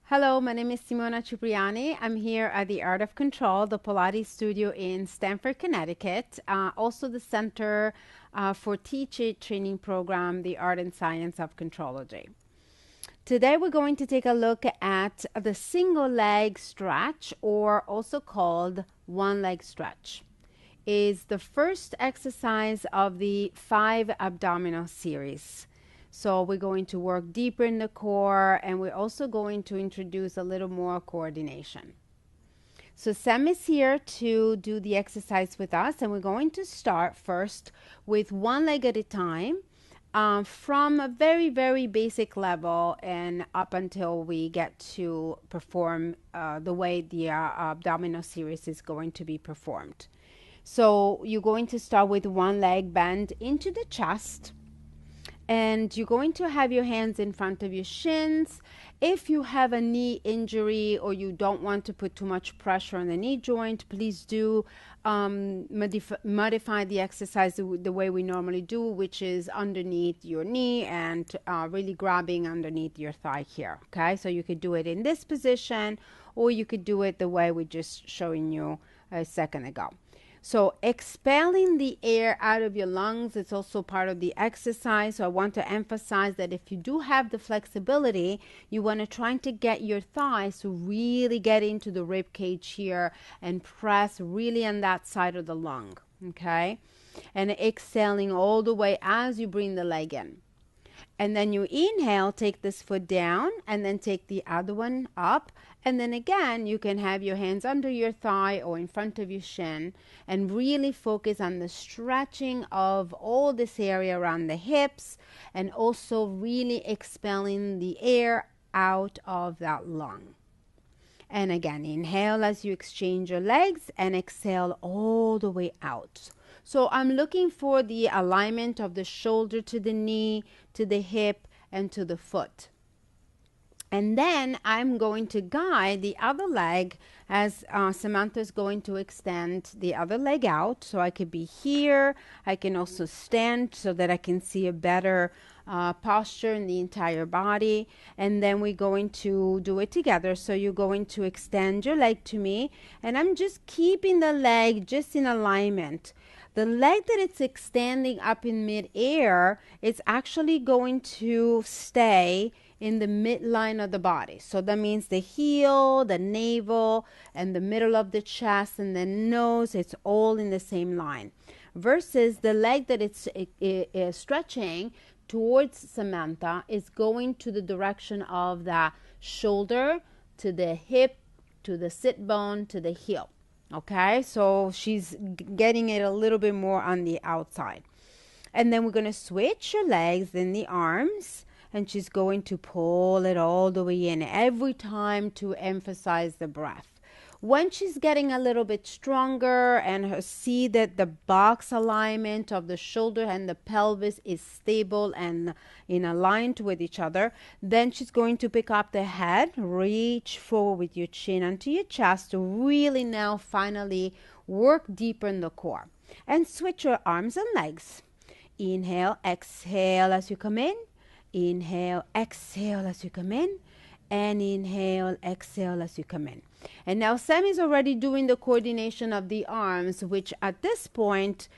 Hello, my name is Simona Cipriani. I'm here at the Art of Control, the Pilates studio in Stamford, Connecticut. Also the Center for Teacher Training Program, the Art and Science of Contrology. Today we're going to take a look at the single leg stretch, or also called one leg stretch. Is the first exercise of the 5 abdominal series. So we're going to work deeper in the core, and we're also going to introduce a little more coordination. So Sam is here to do the exercise with us, and we're going to start first with one leg at a time, from a very, very basic level and up until we get to perform the way the abdominal series is going to be performed. So you're going to start with one leg bent into the chest, and you're going to have your hands in front of your shins. If you have a knee injury or you don't want to put too much pressure on the knee joint, please do modify the exercise the way we normally do, which is underneath your knee and really grabbing underneath your thigh here. Okay, so you could do it in this position, or you could do it the way we just showing you a second ago. So expelling the air out of your lungs is also part of the exercise. So I want to emphasize that if you do have the flexibility, you want to try to get your thighs to really get into the rib cage here and press really on that side of the lung, okay? And exhaling all the way as you bring the leg in. And then you inhale, take this foot down, and then take the other one up. And then again, you can have your hands under your thigh or in front of your shin and really focus on the stretching of all this area around the hips, and also really expelling the air out of that lung. And again, inhale as you exchange your legs, and exhale all the way out. So I'm looking for the alignment of the shoulder to the knee, to the hip, and to the foot. And then I'm going to guide the other leg as Samantha is going to extend the other leg out. So I could be here. I can also stand so that I can see a better posture in the entire body. And then we're going to do it together. So you're going to extend your leg to me, and I'm just keeping the leg just in alignment. The leg that it's extending up in midair, it's actually going to stay in the midline of the body. So that means the heel, the navel, and the middle of the chest, and the nose, it's all in the same line. Versus the leg that it's stretching towards Samantha is going to the direction of the shoulder, to the hip, to the sit bone, to the heel. Okay, so she's getting it a little bit more on the outside. And then we're going to switch your legs, then the arms, and she's going to pull it all the way in every time to emphasize the breath. When she's getting a little bit stronger and see that the box alignment of the shoulder and the pelvis is stable and in aligned with each other, then she's going to pick up the head, reach forward with your chin onto your chest to really now finally work deeper in the core. And switch your arms and legs. Inhale, exhale as you come in. Inhale, exhale as you come in. And inhale, exhale as you come in. And now Sam is already doing the coordination of the arms, which at this point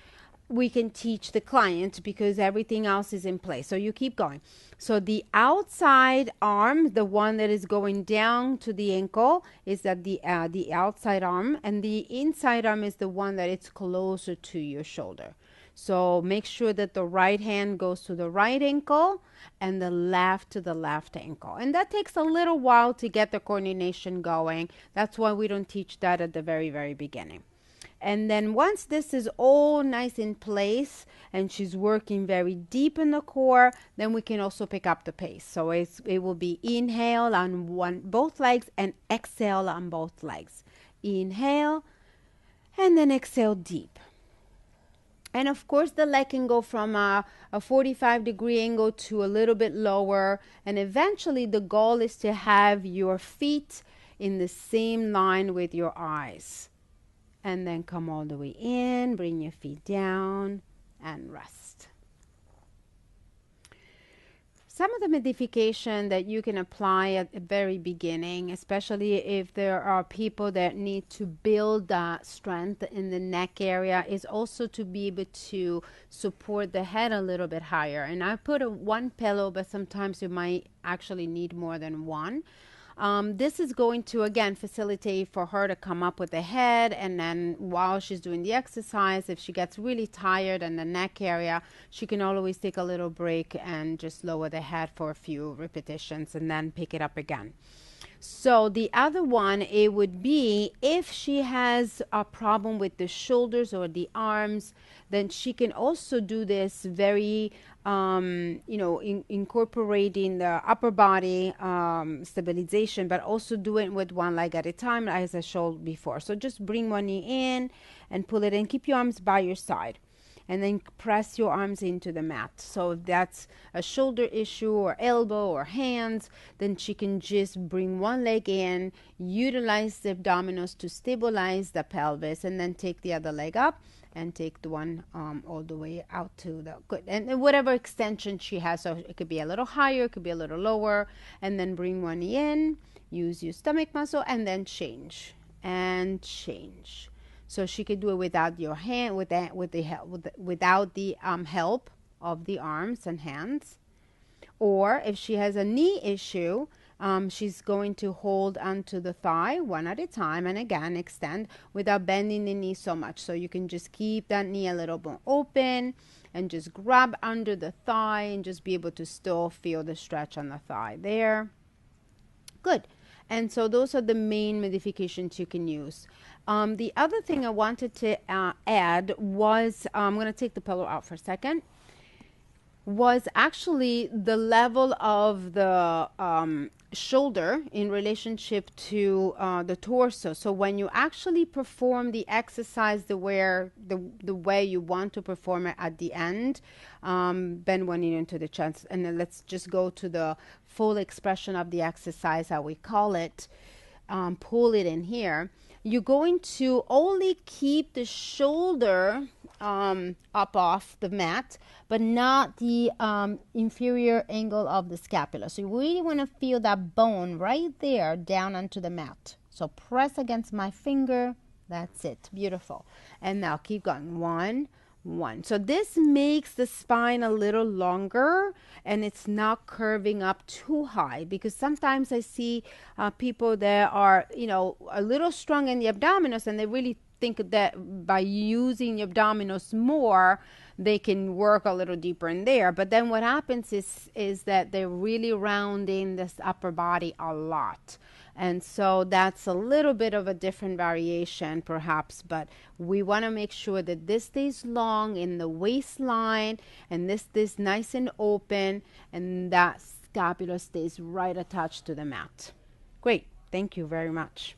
we can teach the client because everything else is in place. So you keep going. So the outside arm, the one that is going down to the ankle, is that the outside arm, and the inside arm is the one that is closer to your shoulder. So make sure that the right hand goes to the right ankle and the left to the left ankle. And that takes a little while to get the coordination going. That's why we don't teach that at the very, very beginning. And then once this is all nice in place and she's working very deep in the core, then we can also pick up the pace. So it will be inhale on both legs and exhale on both legs. Inhale and then exhale deep. And of course, the leg can go from a 45-degree angle to a little bit lower. And eventually, the goal is to have your feet in the same line with your eyes. And then come all the way in, bring your feet down, and rest. some of the modification that you can apply at the very beginning, especially if there are people that need to build strength in the neck area, is also to be able to support the head a little bit higher. And I put one pillow, but sometimes you might actually need more than one. This is going to, again, facilitate for her to come up with the head, and then while she's doing the exercise, if she gets really tired in the neck area, she can always take a little break and just lower the head for a few repetitions and then pick it up again. So the other one, it would be if she has a problem with the shoulders or the arms, then she can also do this very, incorporating the upper body stabilization, but also do it with one leg at a time, as I showed before. So just bring one knee in and pull it in. Keep your arms by your side. And then press your arms into the mat. So if that's a shoulder issue or elbow or hands, then she can just bring one leg in, utilize the abdominals to stabilize the pelvis, and then take the other leg up and take the one all the way out to the good. And whatever extension she has, so it could be a little higher, it could be a little lower, and then bring one knee in, use your stomach muscle, and then change and change. So she could do it without your hand, without the help of the arms and hands. Or if she has a knee issue, she's going to hold onto the thigh one at a time, and again extend without bending the knee so much. So you can just keep that knee a little more open and just grab under the thigh and just be able to still feel the stretch on the thigh there. Good. And so those are the main modifications you can use. The other thing I wanted to add was, I'm going to take the pillow out for a second, was actually the level of the shoulder in relationship to the torso. So when you actually perform the exercise the way you want to perform it at the end, bend one knee into the chest, and then let's just go to the full expression of the exercise, how we call it. Pull it in here. You're going to only keep the shoulder up off the mat, but not the inferior angle of the scapula. So you really want to feel that bone right there down onto the mat. So press against my finger. That's it. Beautiful. And now keep going. One. So this makes the spine a little longer, and it's not curving up too high, because sometimes I see people that are, a little strong in the abdominals, and they really think that by using the abdominals more, they can work a little deeper in there. But then what happens is that they're really rounding this upper body a lot. And so that's a little bit of a different variation perhaps, but we want to make sure that this stays long in the waistline, and this stays nice and open, and that scapula stays right attached to the mat. Great. Thank you very much.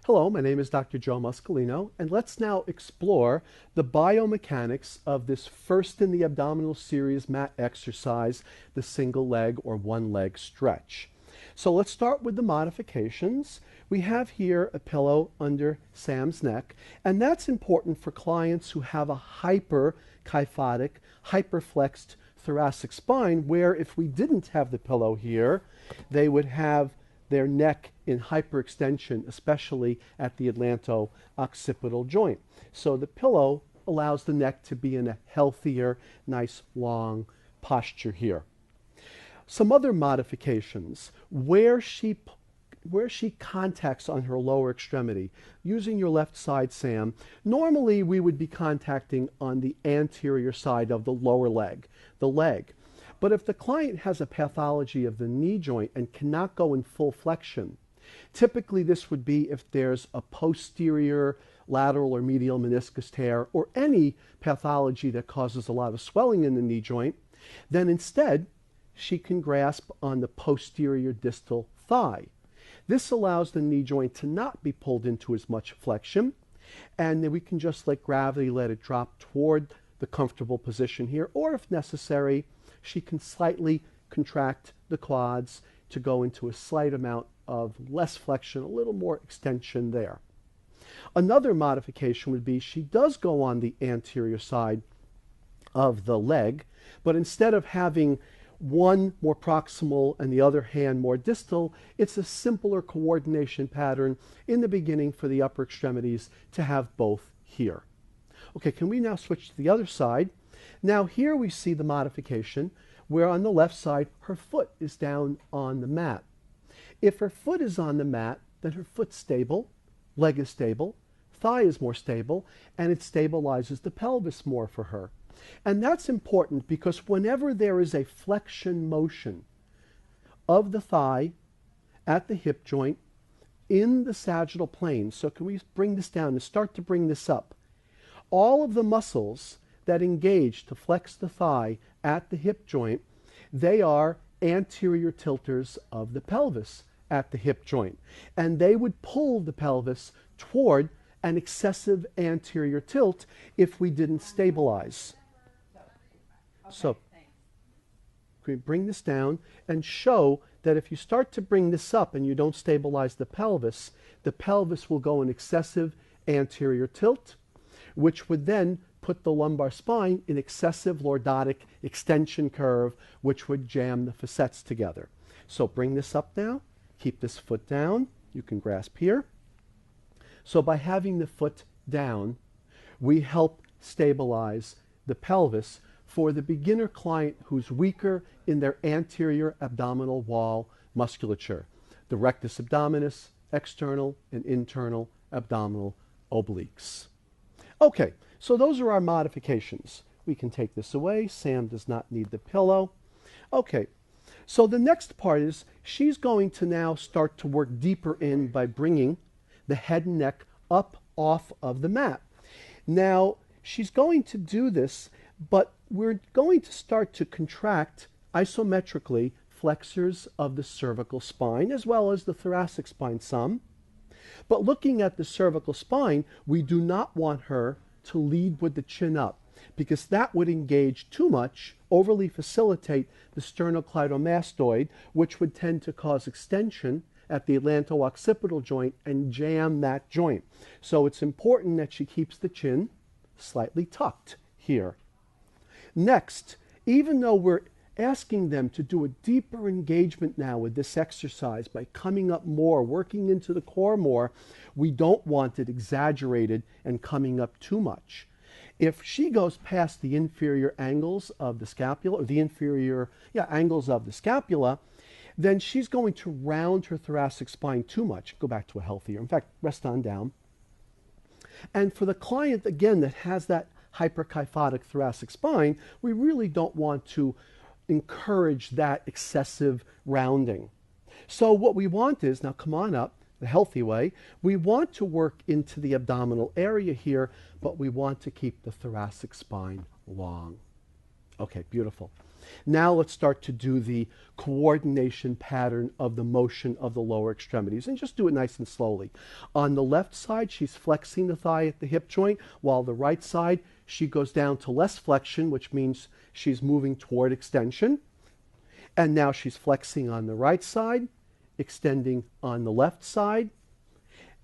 Hello, my name is Dr. Joe Muscolino, and let's now explore the biomechanics of this first in the abdominal series mat exercise, the single leg or one leg stretch. So let's start with the modifications. We have here a pillow under Sam's neck, and that's important for clients who have a hyperkyphotic, hyperflexed thoracic spine, where if we didn't have the pillow here, they would have their neck in hyperextension, especially at the atlanto-occipital joint. So the pillow allows the neck to be in a healthier, nice, long posture here. Some other modifications, where she contacts on her lower extremity. Using your left side, Sam, normally we would be contacting on the anterior side of the lower leg, the leg. But if the client has a pathology of the knee joint and cannot go in full flexion, typically this would be if there's a posterior lateral or medial meniscus tear or any pathology that causes a lot of swelling in the knee joint, then instead she can grasp on the posterior distal thigh. This allows the knee joint to not be pulled into as much flexion, and then we can just let gravity let it drop toward the comfortable position here, or if necessary, she can slightly contract the quads to go into a slight amount of less flexion, a little more extension there. Another modification would be she does go on the anterior side of the leg, but instead of having one more proximal and the other hand more distal, it's a simpler coordination pattern in the beginning for the upper extremities to have both here. Okay, can we now switch to the other side? Now here we see the modification where on the left side her foot is down on the mat. If her foot is on the mat, then her foot's stable, leg is stable, thigh is more stable, and it stabilizes the pelvis more for her. And that's important because whenever there is a flexion motion of the thigh at the hip joint in the sagittal plane, so can we bring this down and start to bring this up? All of the muscles that engage to flex the thigh at the hip joint, they are anterior tilters of the pelvis at the hip joint. And they would pull the pelvis toward an excessive anterior tilt if we didn't stabilize. So we bring this down and show that if you start to bring this up and you don't stabilize the pelvis will go in excessive anterior tilt, which would then put the lumbar spine in excessive lordotic extension curve, which would jam the facets together. So bring this up now, keep this foot down, you can grasp here. So by having the foot down, we help stabilize the pelvis for the beginner client who's weaker in their anterior abdominal wall musculature, the rectus abdominis, external and internal abdominal obliques. Okay, so those are our modifications. We can take this away. Sam does not need the pillow. Okay, so the next part is she's going to now start to work deeper in by bringing the head and neck up off of the mat. Now, she's going to do this, but we're going to start to contract isometrically flexors of the cervical spine as well as the thoracic spine some. But looking at the cervical spine, we do not want her to lead with the chin up because that would engage too much, overly facilitate the sternocleidomastoid, which would tend to cause extension at the atlanto-occipital joint and jam that joint. So it's important that she keeps the chin slightly tucked here. Next, even though we're asking them to do a deeper engagement now with this exercise by coming up more, working into the core more, we don't want it exaggerated and coming up too much. If she goes past the inferior angles of the scapula, or the inferior angles of the scapula, then she's going to round her thoracic spine too much. Go back to a healthier. In fact, rest on down. And for the client, again, that has that hyperkyphotic thoracic spine, we really don't want to encourage that excessive rounding. So what we want is, now come on up, the healthy way, we want to work into the abdominal area here, but we want to keep the thoracic spine long. Okay, beautiful. Now let's start to do the coordination pattern of the motion of the lower extremities, and just do it nice and slowly. On the left side, she's flexing the thigh at the hip joint, while the right side, she goes down to less flexion, which means she's moving toward extension. And now she's flexing on the right side, extending on the left side,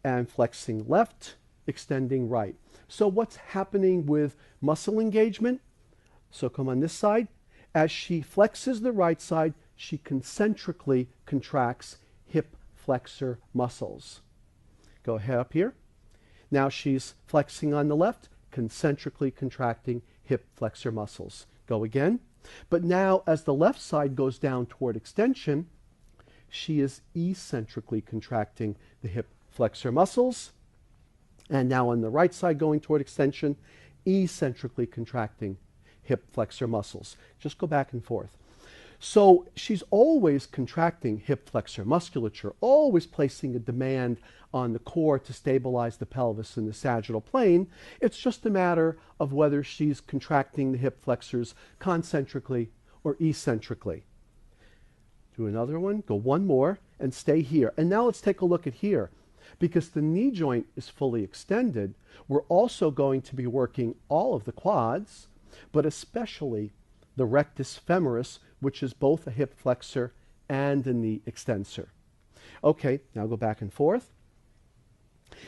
and flexing left, extending right. So what's happening with muscle engagement? So come on this side. As she flexes the right side, she concentrically contracts hip flexor muscles. Go ahead up here. Now she's flexing on the left, concentrically contracting hip flexor muscles. Go again. But now as the left side goes down toward extension, she is eccentrically contracting the hip flexor muscles. And now on the right side going toward extension, eccentrically contracting hip flexor muscles. Just go back and forth. So she's always contracting hip flexor musculature, always placing a demand on the core to stabilize the pelvis in the sagittal plane. It's just a matter of whether she's contracting the hip flexors concentrically or eccentrically. Do another one, go one more, and stay here. And now let's take a look at here. Because the knee joint is fully extended, we're also going to be working all of the quads, but especially the rectus femoris, which is both a hip flexor and a knee extensor. Okay, now go back and forth.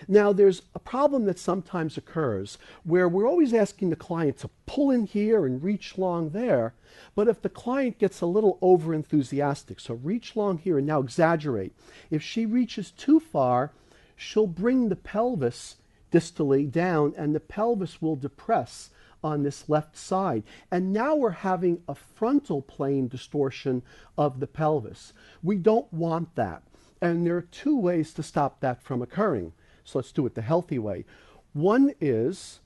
Now, there's a problem that sometimes occurs where we're always asking the client to pull in here and reach long there. But if the client gets a little over enthusiastic, so reach long here and now exaggerate. If she reaches too far, she'll bring the pelvis distally down and the pelvis will depress on this left side. And now we're having a frontal plane distortion of the pelvis. We don't want that. And there are two ways to stop that from occurring. So let's do it the healthy way. One is,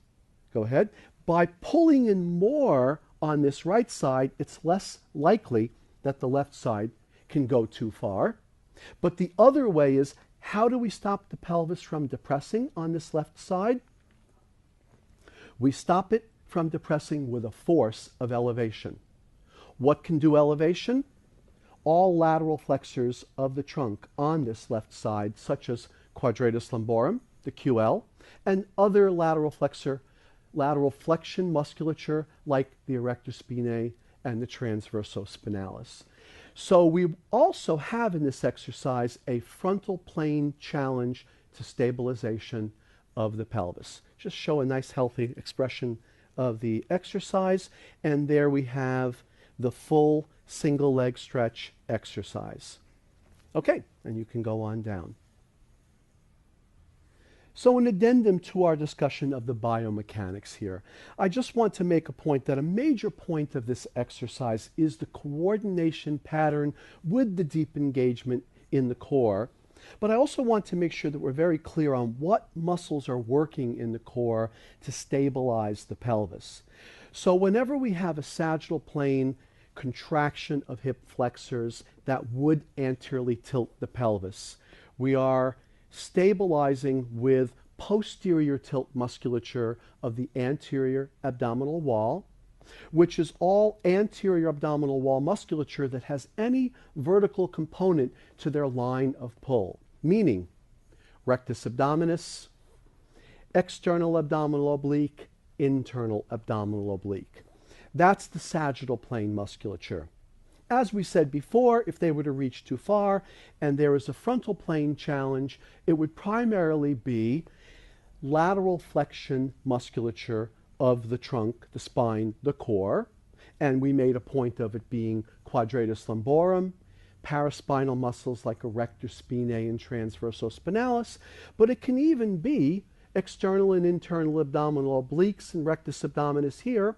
go ahead, by pulling in more on this right side, it's less likely that the left side can go too far. But the other way is, how do we stop the pelvis from depressing on this left side? We stop it from depressing with a force of elevation. What can do elevation? All lateral flexors of the trunk on this left side, such as quadratus lumborum, the QL, and other lateral flexion musculature like the erector spinae and the transversospinalis. So we also have in this exercise a frontal plane challenge to stabilization of the pelvis. Just show a nice healthy expression of the exercise, and there we have the full single leg stretch exercise. Okay, and you can go on down. So an addendum to our discussion of the biomechanics here, I just want to make a point that a major point of this exercise is the coordination pattern with the deep engagement in the core. But I also want to make sure that we're very clear on what muscles are working in the core to stabilize the pelvis. So whenever we have a sagittal plane contraction of hip flexors that would anteriorly tilt the pelvis, we are stabilizing with posterior tilt musculature of the anterior abdominal wall, which is all anterior abdominal wall musculature that has any vertical component to their line of pull, meaning rectus abdominis, external abdominal oblique, internal abdominal oblique. That's the sagittal plane musculature. As we said before, if they were to reach too far and there is a frontal plane challenge, it would primarily be lateral flexion musculature of the trunk, the spine, the core, and we made a point of it being quadratus lumborum, paraspinal muscles like erector spinae and transversospinalis, but it can even be external and internal abdominal obliques and rectus abdominis here,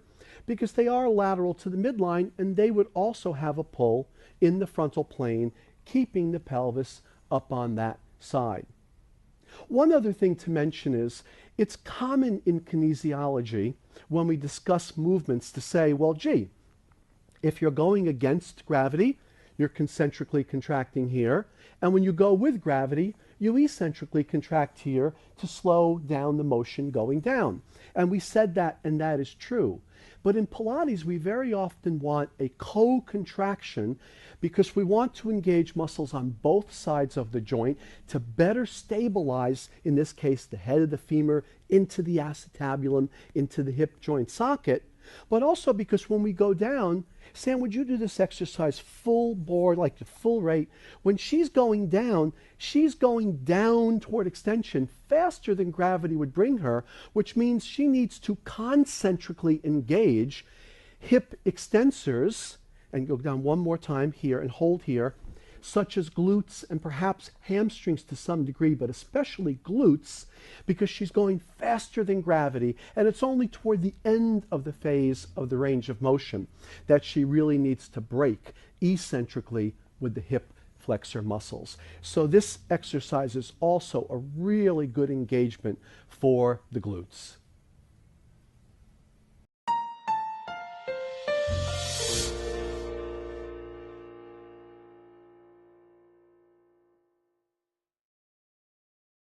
because they are lateral to the midline and they would also have a pull in the frontal plane, keeping the pelvis up on that side. One other thing to mention is it's common in kinesiology when we discuss movements to say, well, gee, if you're going against gravity, you're concentrically contracting here, and when you go with gravity, you eccentrically contract here to slow down the motion going down. And we said that, and that is true. But in Pilates, we very often want a co-contraction because we want to engage muscles on both sides of the joint to better stabilize, in this case, the head of the femur into the acetabulum, into the hip joint socket. But also because when we go down, Sam, would you do this exercise full bore, like the full rate? When she's going down toward extension faster than gravity would bring her, which means she needs to concentrically engage hip extensors, and go down one more time here and hold here, such as glutes and perhaps hamstrings to some degree, but especially glutes, because she's going faster than gravity, and it's only toward the end of the phase of the range of motion that she really needs to break eccentrically with the hip flexor muscles. So this exercise is also a really good engagement for the glutes.